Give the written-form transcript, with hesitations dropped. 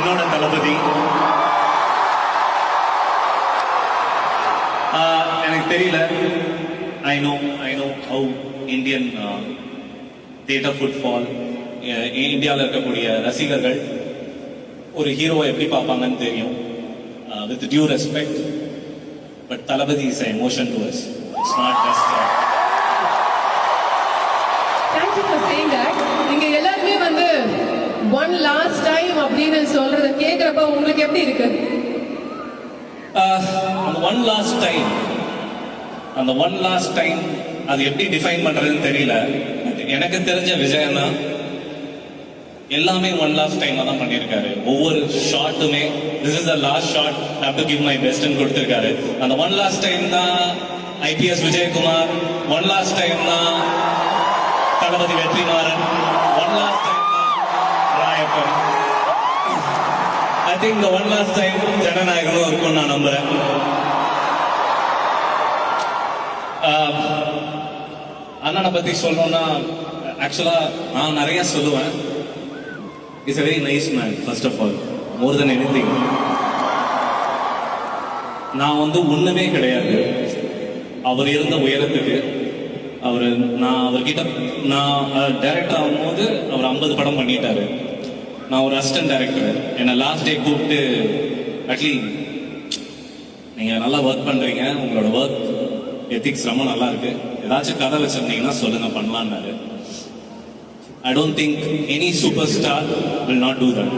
என்னோட தளபதி. எனக்கு தெரியல. I know how Indian theatre football, இந்தியாவில் இருக்கக்கூடிய ரசிகர்கள் ஒரு ஹீரோவை எப்படி பார்ப்பாங்கன்னு தெரியும். With due respect, but Thalapathy is emotion to us. It's not just. Thank you for saying that. நீங்க எல்லாருமே வந்து one last time அப்படின்னு சொல்றத கேக்குறப்ப உங்களுக்கு எப்படி இருக்கு? அந்த ஒன் லாஸ்ட் டைம் அது எப்படி டிஃபைன் பண்றதுன்னு தெரியல. எனக்கு தெரிஞ்ச விஜயன்னா எல்லாமே ஒன் லாஸ்ட் டைம்ல தான் பண்ணியிருக்காரு. ஒவ்வொரு ஷாட்டுமே this is the last shot, have to give my பெஸ்ட்னு கொடுத்திருக்காரு. அந்த ஒன் லாஸ்ட் டைம் தான் IPS Vijayakumar, one last time தான் Thalapathy Vetrimaaran, one last time தான் ராயப்பன். ஐ திங்க் இந்த ஒன் லாஸ்ட் டைம் ஜனநாயகமும் இருக்கும்னு நான் நம்புறேன். அண்ணனை பத்தி சொல்லணும்னா ஆக்சுவலா நான் நிறைய சொல்லுவேன். Is a very nice man, first of all, more than anything. நான் வந்து ஒண்ணுமே கிடையாது அவர் இருந்த உயரத்துக்கு. நான் அவர்கிட்ட டைரக்டர் ஆகும்போது அவர் 50 படம் பண்ணிட்டாரு. நான் ஒரு அசிஸ்டன்ட் டைரக்டர். என்னை லாஸ்ட் டே கூப்பிட்டு, அட்லீஸ்ட் நீங்க நல்லா ஒர்க் பண்றீங்க, உங்களோட ஒர்க் எத்திக்ஸ் ரொம்ப நல்லா இருக்கு, ஏதாச்சும் கதை வச்சிருந்தீங்கன்னா சொல்லுங்க பண்ணலான்னாரு. I don't think any superstar will not do that.